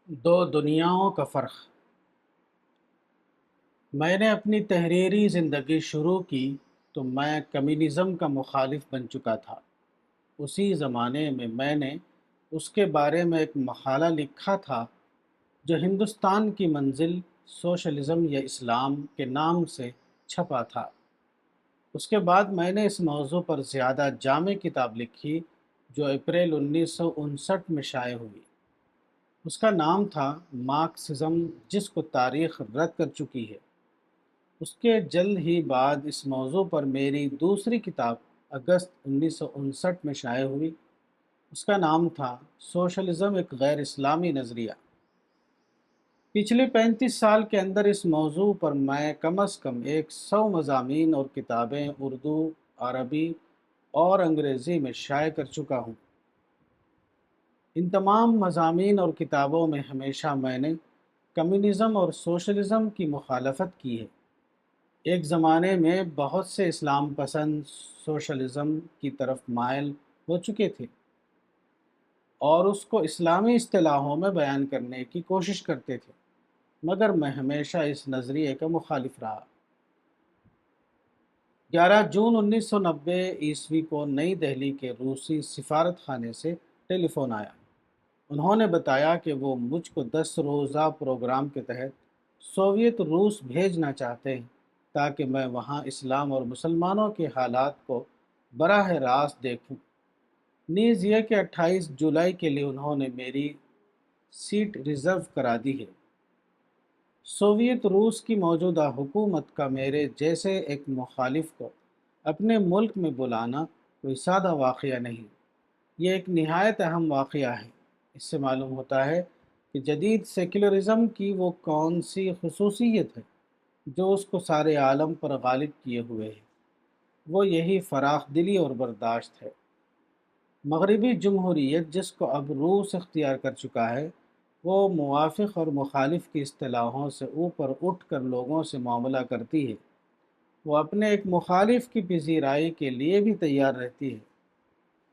دو دنیاؤں کا فرق۔ میں نے اپنی تحریری زندگی شروع کی تو میں کمیونزم کا مخالف بن چکا تھا۔ اسی زمانے میں نے اس کے بارے میں ایک مقالہ لکھا تھا جو ہندوستان کی منزل سوشلزم یا اسلام کے نام سے چھپا تھا۔ اس کے بعد میں نے اس موضوع پر زیادہ جامع کتاب لکھی جو اپریل 1959 میں شائع ہوئی۔ اس کا نام تھا مارکسزم، جس کو تاریخ رد کر چکی ہے۔ اس کے جلد ہی بعد اس موضوع پر میری دوسری کتاب اگست 1959 میں شائع ہوئی۔ اس کا نام تھا سوشلزم ایک غیر اسلامی نظریہ۔ پچھلے 35 سال کے اندر اس موضوع پر میں کم از کم 100 مضامین اور کتابیں اردو، عربی اور انگریزی میں شائع کر چکا ہوں۔ ان تمام مضامین اور کتابوں میں ہمیشہ میں نے کمیونزم اور سوشلزم کی مخالفت کی ہے۔ ایک زمانے میں بہت سے اسلام پسند سوشلزم کی طرف مائل ہو چکے تھے اور اس کو اسلامی اصطلاحوں میں بیان کرنے کی کوشش کرتے تھے، مگر میں ہمیشہ اس نظریے کا مخالف رہا۔ 11 جون 1990 کو نئی دہلی کے روسی سفارت خانے سے ٹیلی فون آیا۔ انہوں نے بتایا کہ وہ مجھ کو 10 روزہ پروگرام کے تحت سوویت روس بھیجنا چاہتے ہیں تاکہ میں وہاں اسلام اور مسلمانوں کے حالات کو براہ راست دیکھوں۔ نیز یہ کہ 28 جولائی کے لیے انہوں نے میری سیٹ ریزرو کرا دی ہے۔ سوویت روس کی موجودہ حکومت کا میرے جیسے ایک مخالف کو اپنے ملک میں بلانا کوئی سادہ واقعہ نہیں، یہ ایک نہایت اہم واقعہ ہے۔ اس سے معلوم ہوتا ہے کہ جدید سیکولرزم کی وہ کون سی خصوصیت ہے جو اس کو سارے عالم پر غالب کیے ہوئے ہے۔ وہ یہی فراخ دلی اور برداشت ہے۔ مغربی جمہوریت جس کو اب روس اختیار کر چکا ہے، وہ موافق اور مخالف کی اصطلاحوں سے اوپر اٹھ کر لوگوں سے معاملہ کرتی ہے۔ وہ اپنے ایک مخالف کی پذیرائی کے لیے بھی تیار رہتی ہے۔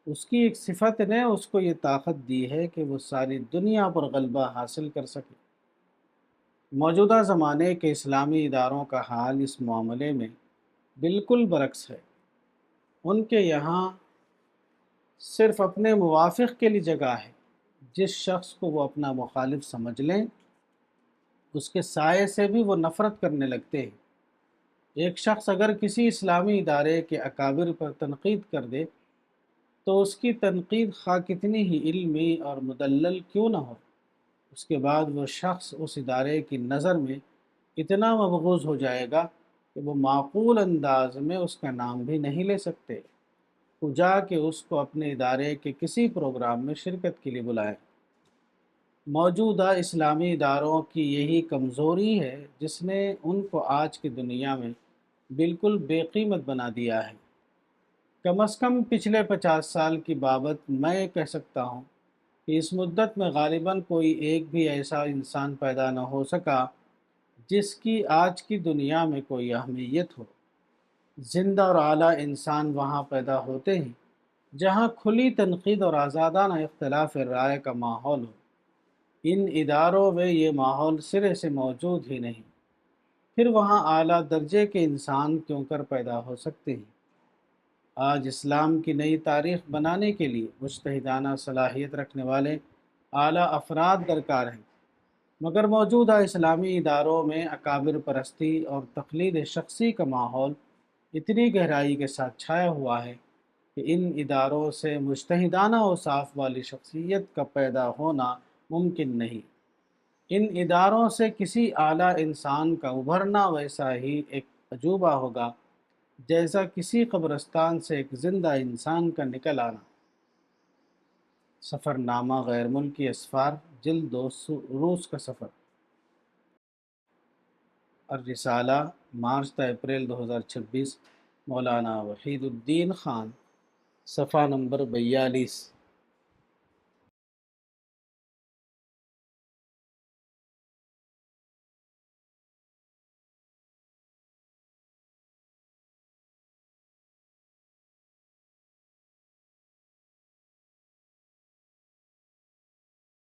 اس کی ایک صفت نے اس کو یہ طاقت دی ہے کہ وہ ساری دنیا پر غلبہ حاصل کر سکے۔ موجودہ زمانے کے اسلامی اداروں کا حال اس معاملے میں بالکل برعکس ہے۔ ان کے یہاں صرف اپنے موافق کے لیے جگہ ہے۔ جس شخص کو وہ اپنا مخالف سمجھ لیں، اس کے سائے سے بھی وہ نفرت کرنے لگتے ہیں۔ ایک شخص اگر کسی اسلامی ادارے کے اکابر پر تنقید کر دے تو اس کی تنقید خواہ کتنی ہی علمی اور مدلل کیوں نہ ہو، اس کے بعد وہ شخص اس ادارے کی نظر میں اتنا مبغوض ہو جائے گا کہ وہ معقول انداز میں اس کا نام بھی نہیں لے سکتے، خواہ کہ اس کو اپنے ادارے کے کسی پروگرام میں شرکت کے لیے بلائیں۔ موجودہ اسلامی اداروں کی یہی کمزوری ہے جس نے ان کو آج کی دنیا میں بالکل بے قیمت بنا دیا ہے۔ کم از کم پچھلے 50 سال کی بابت میں یہ کہہ سکتا ہوں کہ اس مدت میں غالباً کوئی ایک بھی ایسا انسان پیدا نہ ہو سکا جس کی آج کی دنیا میں کوئی اہمیت ہو۔ زندہ اور اعلیٰ انسان وہاں پیدا ہوتے ہیں جہاں کھلی تنقید اور آزادانہ اختلاف رائے کا ماحول ہو۔ ان اداروں میں یہ ماحول سرے سے موجود ہی نہیں، پھر وہاں اعلیٰ درجے کے انسان کیوں کر پیدا ہو سکتے ہیں؟ آج اسلام کی نئی تاریخ بنانے کے لیے مجتہدانہ صلاحیت رکھنے والے اعلیٰ افراد درکار ہیں، مگر موجودہ اسلامی اداروں میں اکابر پرستی اور تقلید شخصی کا ماحول اتنی گہرائی کے ساتھ چھایا ہوا ہے کہ ان اداروں سے مجتہدانہ اوصاف والی شخصیت کا پیدا ہونا ممکن نہیں۔ ان اداروں سے کسی اعلیٰ انسان کا ابھرنا ویسا ہی ایک عجوبہ ہوگا جیسا کسی قبرستان سے ایک زندہ انسان کا نکل آنا۔ سفر نامہ غیر ملکی اسفار، جلد 2، روس کا سفر، الرسالہ، مارچ تا اپریل 2026، مولانا وحید الدین خان، صفحہ نمبر 42۔